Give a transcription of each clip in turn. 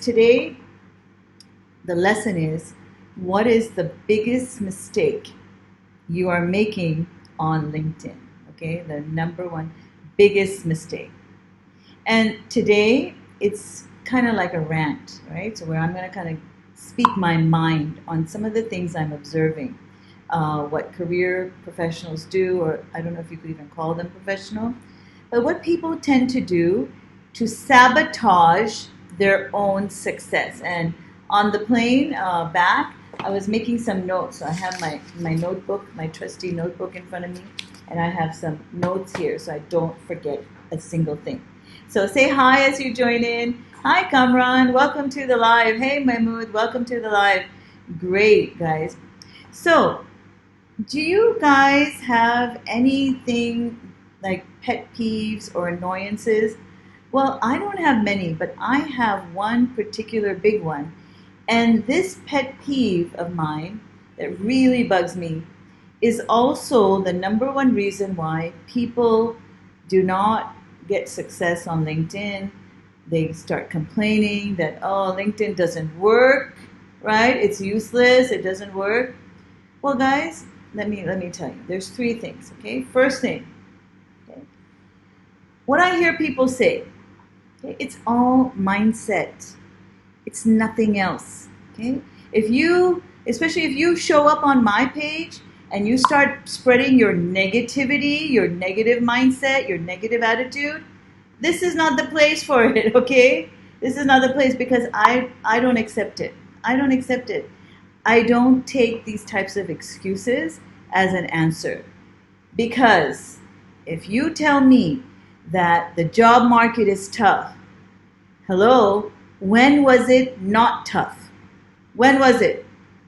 today the lesson is, what is the biggest mistake you are making on LinkedIn? Okay, the number one biggest mistake. And today it's kind of like a rant, right? So where I'm going to kind of speak my mind on some of the things I'm observing, what career professionals do, or I don't know if you could even call them professional, but what people tend to do to sabotage their own success. And on the plane back, I was making some notes. So I have my notebook, my trusty notebook in front of me, and I have some notes here so I don't forget a single thing. So say hi as you join in. Hi, Kamran. Welcome to the live. Hey, Mahmood. Welcome to the live. Great, guys. So, do you guys have anything like pet peeves or annoyances? Well, I don't have many, but I have one particular big one. And this pet peeve of mine that really bugs me is also the number one reason why people do not get success on LinkedIn. They start complaining that, oh, LinkedIn doesn't work, right? It's useless, it doesn't work. Well, guys, let me tell you. There's three things, okay? First thing, okay? What I hear people say, okay, it's all mindset. It's nothing else, okay? Especially if you show up on my page and you start spreading your negativity, your negative mindset, your negative attitude, this is not the place for it, okay? This is not the place because I don't accept it. I don't accept it. I don't take these types of excuses as an answer. Because if you tell me that the job market is tough, hello, when was it not tough? When was it?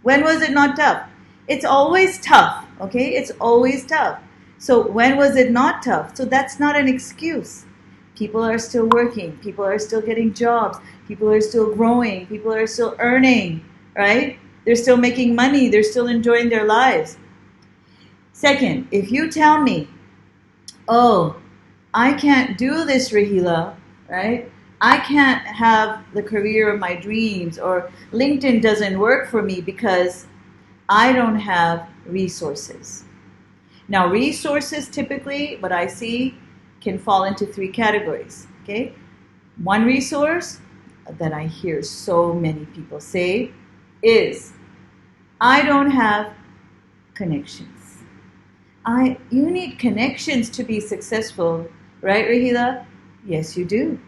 When was it not tough? It's always tough, okay? It's always tough. So when was it not tough? So that's not an excuse. People are still working. People are still getting jobs. People are still growing. People are still earning, right? They're still making money. They're still enjoying their lives. Second, if you tell me, oh, I can't do this, Rahila, right? I can't have the career of my dreams, or LinkedIn doesn't work for me because I don't have resources. Now, resources typically, what I see, can fall into three categories, okay? One resource that I hear so many people say is, I don't have connections. You need connections to be successful, right, Rahila? Yes, you do.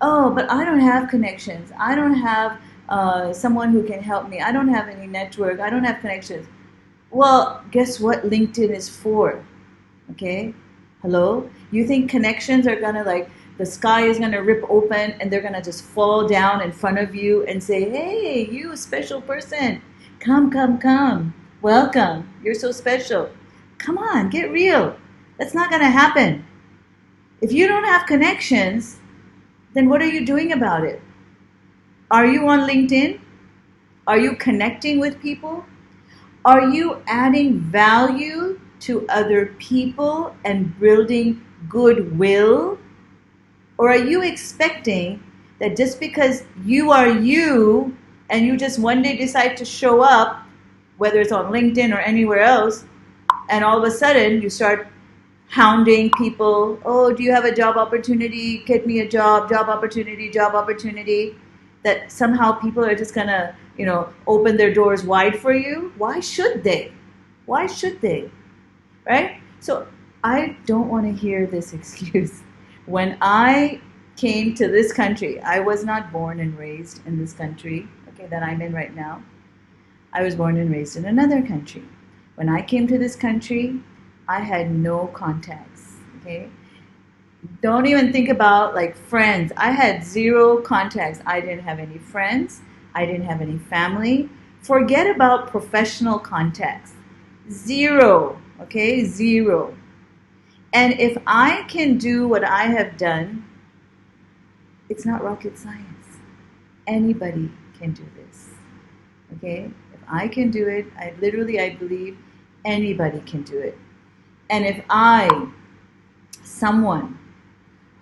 Oh, but I don't have connections. I don't have someone who can help me. I don't have any network. I don't have connections. Well, guess what LinkedIn is for? Okay? Hello? You think connections are gonna, like, the sky is gonna rip open and they're gonna just fall down in front of you and say, hey, you special person, come, come, come. Welcome. You're so special. Come on, get real. That's not gonna happen. If you don't have connections, then what are you doing about it? Are you on LinkedIn? Are you connecting with people? Are you adding value to other people and building goodwill? Or are you expecting that just because you are you and you just one day decide to show up, whether it's on LinkedIn or anywhere else, and all of a sudden you start hounding people, oh, do you have a job opportunity? Get me a job opportunity, that somehow people are just gonna, open their doors wide for you? Why should they? Why should they? Right? So I don't want to hear this excuse. When I came to this country, I was not born and raised in this country, okay, that I'm in right now. I was born and raised in another country. When I came to this country, I had no contacts, okay? Don't even think about like friends. I had zero contacts. I didn't have any friends. I didn't have any family. Forget about professional contacts. Zero, okay? Zero. And if I can do what I have done, it's not rocket science. Anybody can do this, okay? If I can do it, I believe anybody can do it. And if someone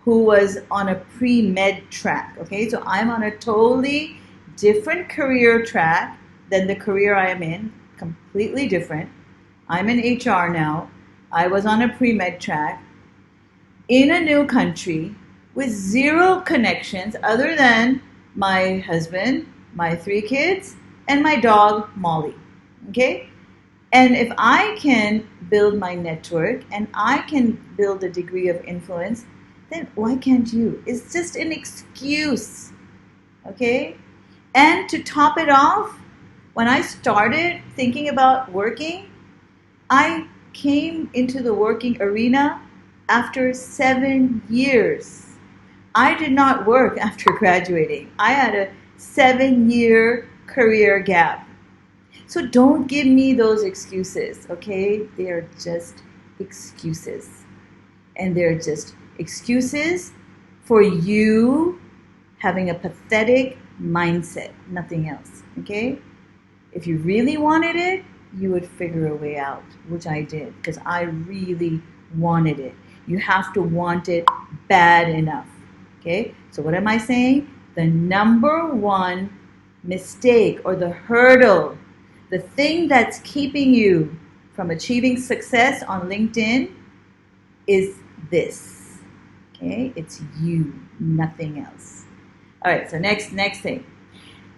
who was on a pre-med track. Okay, so I'm on a totally different career track than the career I am in, completely different. I'm in HR now. I was on a pre-med track in a new country with zero connections other than my husband, my 3 kids, and my dog, Molly. Okay? And if I can build my network and I can build a degree of influence, then why can't you? It's just an excuse. Okay? And to top it off, when I started thinking about working, I came into the working arena after 7 years. I did not work after graduating. I had a 7-year career gap. So don't give me those excuses, okay? They are just excuses. And they're just excuses for you having a pathetic mindset, nothing else, okay? If you really wanted it, you would figure a way out, which I did, because I really wanted it. You have to want it bad enough, okay? So what am I saying? The number one mistake or the hurdle, the thing that's keeping you from achieving success on LinkedIn is this, okay? It's you, nothing else. All right, so next thing.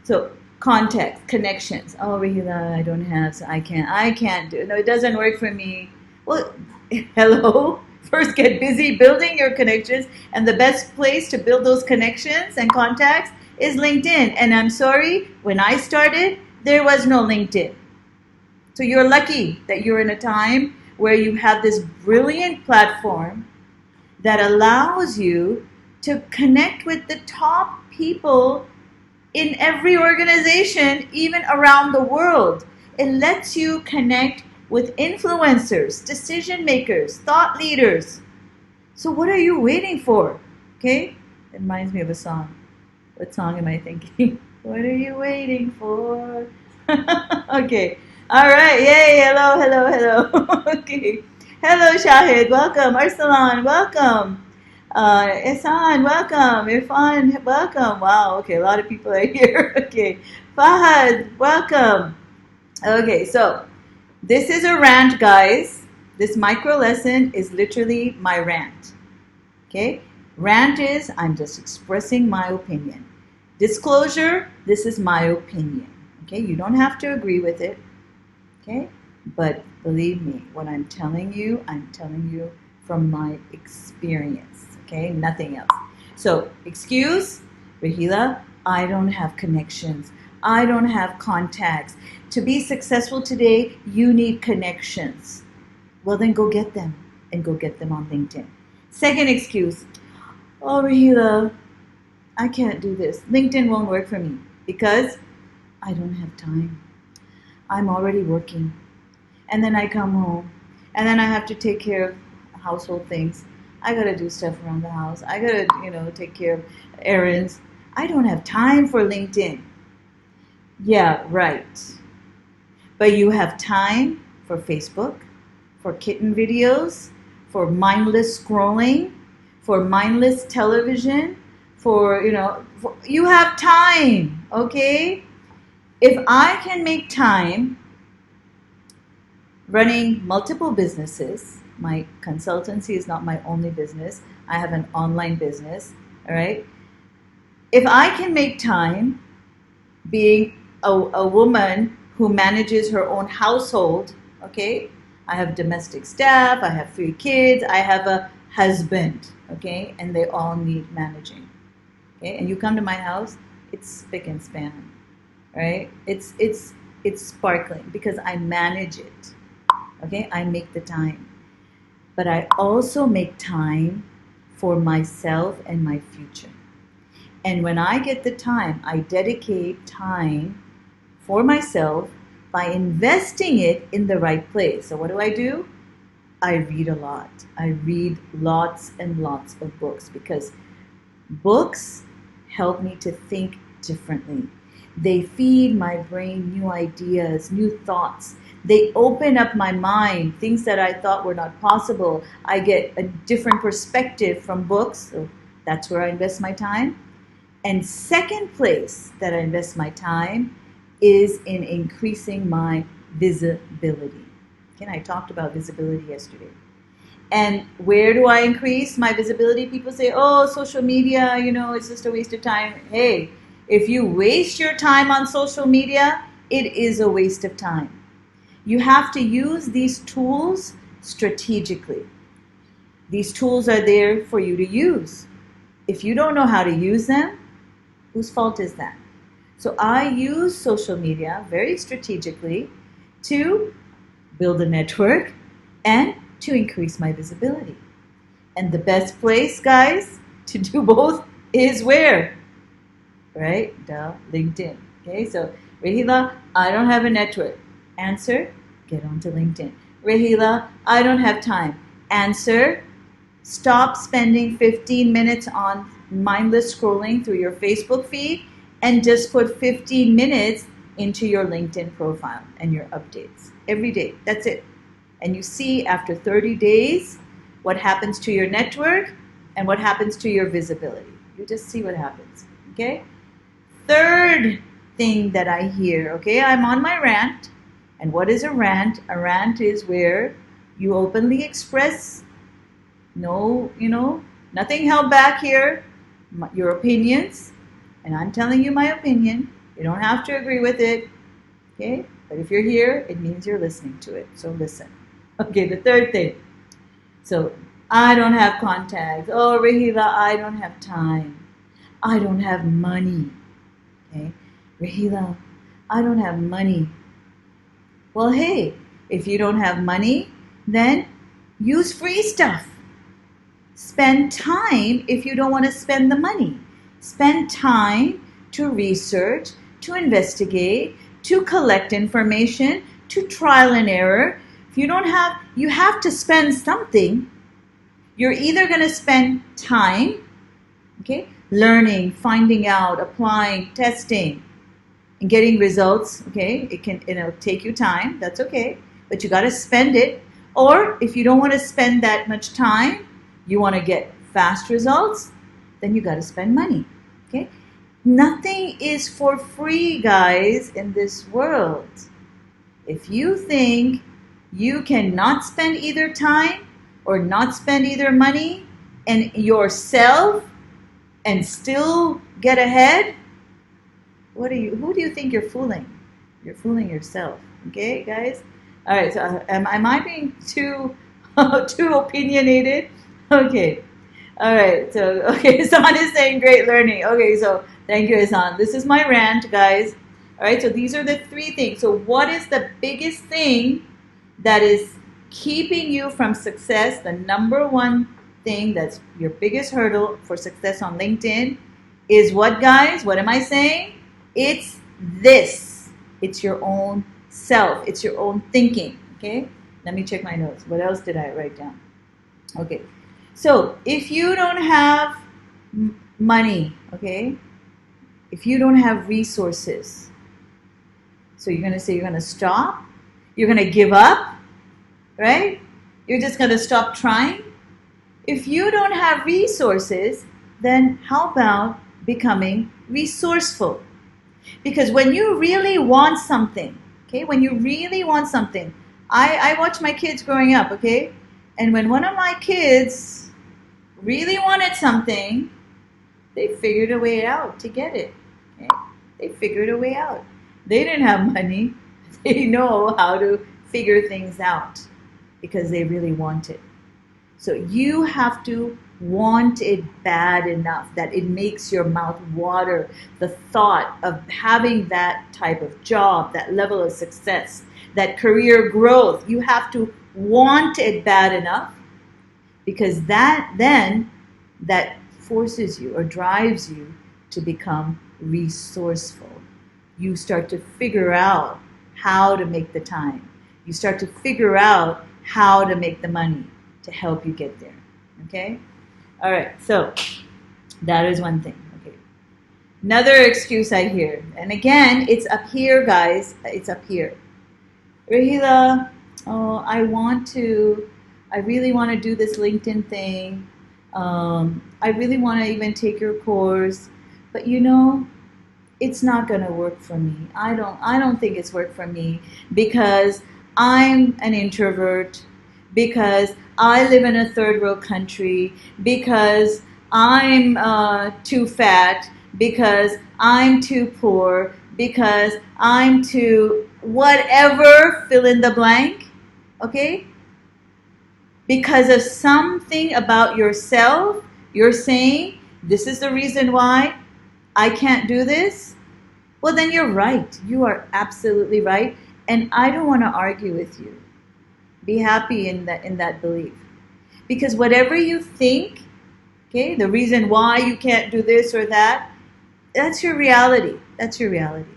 So context, connections. Oh, Rahila, I don't have, so I can't do it. No, it doesn't work for me. Well, hello. First, get busy building your connections, and the best place to build those connections and contacts is LinkedIn. And I'm sorry, when I started, there was no LinkedIn. So you're lucky that you're in a time where you have this brilliant platform that allows you to connect with the top people in every organization, even around the world. It lets you connect with influencers, decision makers, thought leaders. So what are you waiting for? Okay? It reminds me of a song. What song am I thinking? What are you waiting for? Okay. All right. Yay. Hello. Okay. Hello, Shahid. Welcome. Arsalan, welcome. Ihsan, welcome. Irfan, welcome. Wow. Okay. A lot of people are here. Okay. Fahad, welcome. Okay. So this is a rant, guys. This micro lesson is literally my rant. Okay? Rant is I'm just expressing my opinion. Disclosure, this is my opinion. Okay? You don't have to agree with it. Okay? But believe me, what I'm telling you from my experience. Okay? Nothing else. So, excuse, Rahila, I don't have connections. I don't have contacts. To be successful today, you need connections. Well, then go get them, and go get them on LinkedIn. Second excuse, oh, Rahila, I can't do this. LinkedIn won't work for me because I don't have time. I'm already working. And then I come home, and then I have to take care of household things. I got to do stuff around the house. I got to, take care of errands. I don't have time for LinkedIn. Yeah, right. But you have time for Facebook, for kitten videos, for mindless scrolling, for mindless television, you have time, okay? If I can make time running multiple businesses, my consultancy is not my only business. I have an online business, all right? If I can make time being a woman who manages her own household, okay? I have domestic staff, I have 3 kids, I have a husband, okay? And they all need managing, okay? And you come to my house, it's spick and span, right? It's sparkling because I manage it, okay? I make the time. But I also make time for myself and my future. And when I get the time, I dedicate time for myself by investing it in the right place. So what do? I read a lot. I read lots and lots of books because books help me to think differently. They feed my brain new ideas, new thoughts. They open up my mind, things that I thought were not possible. I get a different perspective from books. So That's where I invest my time. And second place that I invest my time is in increasing my visibility. Again, I talked about visibility yesterday. And where do I increase my visibility? People say, oh, social media, it's just a waste of time. Hey, if you waste your time on social media, it is a waste of time. You have to use these tools strategically. These tools are there for you to use. If you don't know how to use them, whose fault is that? So I use social media very strategically to build a network and to increase my visibility. And the best place, guys, to do both is where? Right? LinkedIn. Okay, so Rahila, I don't have a network. Answer, get onto LinkedIn. Rahila, I don't have time. Answer, stop spending 15 minutes on mindless scrolling through your Facebook feed and just put 15 minutes into your LinkedIn profile and your updates every day. That's it. And you see after 30 days what happens to your network and what happens to your visibility. You just see what happens. Okay? Third thing that I hear, okay, I'm on my rant. And what is a rant? A rant is where you openly express nothing held back here, your opinions. And I'm telling you my opinion. You don't have to agree with it. Okay? But if you're here, it means you're listening to it. So listen. Okay, the third thing. So, I don't have contacts. Oh, Rahila, I don't have time. I don't have money. Okay? Rahila, I don't have money. Well, hey, if you don't have money, then use free stuff. Spend time if you don't want to spend the money. Spend time to research, to investigate, to collect information, to trial and error. If you don't have, you have to spend something. You're either going to spend time, okay, learning, finding out, applying, testing, and getting results. Okay, it'll take you time. That's okay, but you got to spend it. Or if you don't want to spend that much time, you want to get fast results, then you got to spend money. Okay, nothing is for free, guys, in this world. If you think you cannot spend either time or not spend either money and yourself and still get ahead, who do you think you're fooling? You're fooling yourself. Okay, guys? All right, so am I being too opinionated? Okay. All right. So, Hassan is saying great learning. Okay, so thank you, Hassan. This is my rant, guys. All right, so these are the three things. So what is the biggest thing that is keeping you from success? The number one thing that's your biggest hurdle for success on LinkedIn is what, guys? What am I saying? It's this. It's your own self. It's your own thinking. Okay? Let me check my notes. What else did I write down? Okay. So if you don't have money, okay, if you don't have resources, so you're going to say you're going to stop, you're going to give up, right? You're just going to stop trying. If you don't have resources, then how about becoming resourceful? Because when you really want something, okay, when you really want something, I watch my kids growing up, okay, and when one of my kids really wanted something, they figured a way out to get it. Okay? They figured a way out. They didn't have money. They know how to figure things out because they really want it. So you have to want it bad enough that it makes your mouth water. The thought of having that type of job, that level of success, that career growth, you have to want it bad enough, because that forces you or drives you to become resourceful. You start to figure out how to make the time. You start to figure out how to make the money to help you get there. Okay? All right, so that is one thing. Okay. Another excuse I hear, and again, it's up here, guys. It's up here. Rahila, I really want to do this LinkedIn thing, I really want to even take your course, but it's not going to work for me. I don't think it's worked for me because I'm an introvert, because I live in a third world country, because I'm too fat, because I'm too poor, because I'm too whatever, fill in the blank, okay? Because of something about yourself, you're saying, this is the reason why I can't do this. Well, then you're right. You are absolutely right. And I don't want to argue with you. Be happy in that belief. Because whatever you think, okay, the reason why you can't do this or that, that's your reality. That's your reality.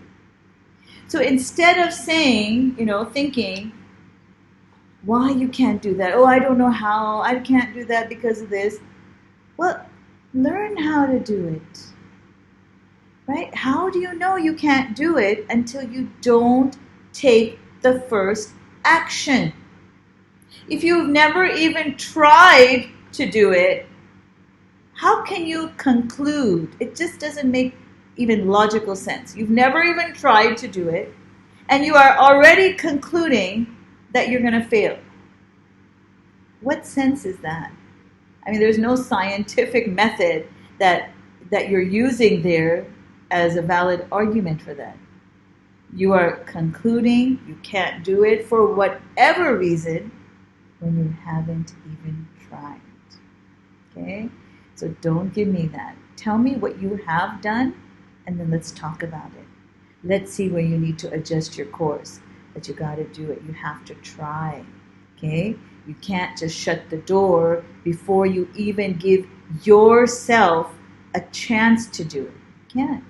So instead of saying, thinking, why you can't do that? Oh, I don't know how. I can't do that because of this. Well, learn how to do it. Right? How do you know you can't do it until you don't take the first action? If you've never even tried to do it, how can you conclude? It just doesn't make even logical sense. You've never even tried to do it, and you are already concluding that you're going to fail. What sense is that? I mean, there's no scientific method that you're using there as a valid argument for that. You are concluding you can't do it for whatever reason when you haven't even tried. Okay? So don't give me that. Tell me what you have done, and then let's talk about it. Let's see where you need to adjust your course. But you got to do it. You have to try. Okay? You can't just shut the door before you even give yourself a chance to do it. You can't.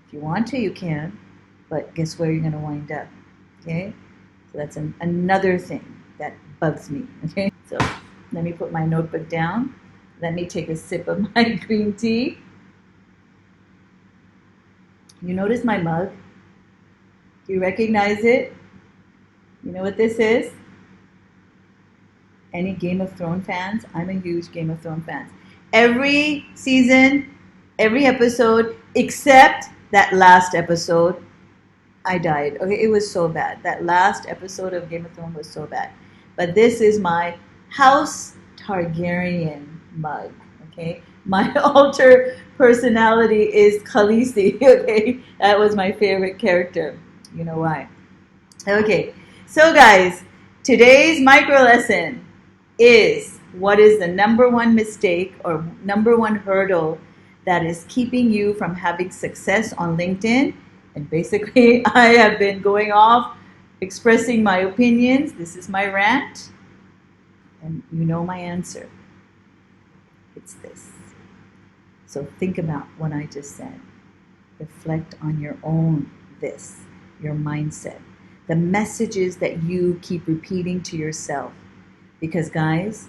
If you want to, you can. But guess where you're going to wind up? Okay? So that's another thing that bugs me. Okay? So let me put my notebook down. Let me take a sip of my green tea. You notice my mug? Do you recognize it? You know what this is? Any Game of Thrones fans? I'm a huge Game of Thrones fan. Every season, every episode, except that last episode, I died. Okay, it was so bad. That last episode of Game of Thrones was so bad. But this is my House Targaryen mug. Okay, my alter personality is Khaleesi. Okay, that was my favorite character. You know why? Okay, so guys, today's micro lesson is what is the number one mistake or number one hurdle that is keeping you from having success on LinkedIn. And basically, I have been going off, expressing my opinions. This is my rant. And you know my answer. It's this. So think about what I just said. Reflect on your own this, your mindset, the messages that you keep repeating to yourself. Because guys,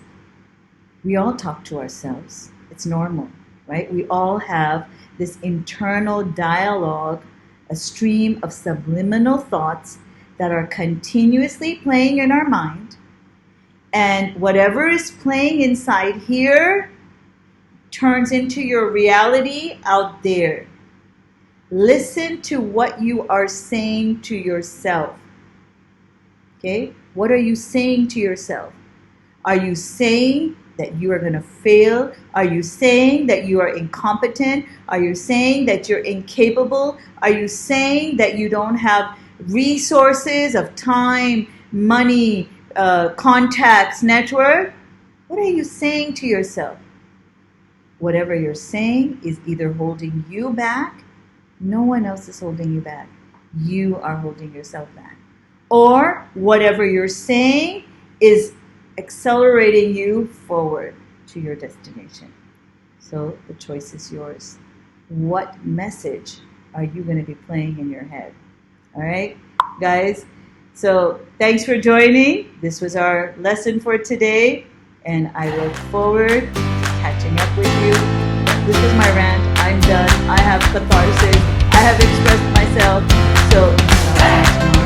we all talk to ourselves. It's normal, right? We all have this internal dialogue, a stream of subliminal thoughts that are continuously playing in our mind. And whatever is playing inside here turns into your reality out there. Listen to what you are saying to yourself. Okay? What are you saying to yourself? Are you saying that you are going to fail? Are you saying that you are incompetent? Are you saying that you're incapable? Are you saying that you don't have resources of time, money, contacts, network? What are you saying to yourself? Whatever you're saying is either holding you back. No one else is holding you back. You are holding yourself back. Or whatever you're saying is accelerating you forward to your destination. So the choice is yours. What message are you going to be playing in your head? All right, guys? So thanks for joining. This was our lesson for today, and I look forward to catching up with you. This is my rant. I'm done. I have catharsis. I have expressed myself. So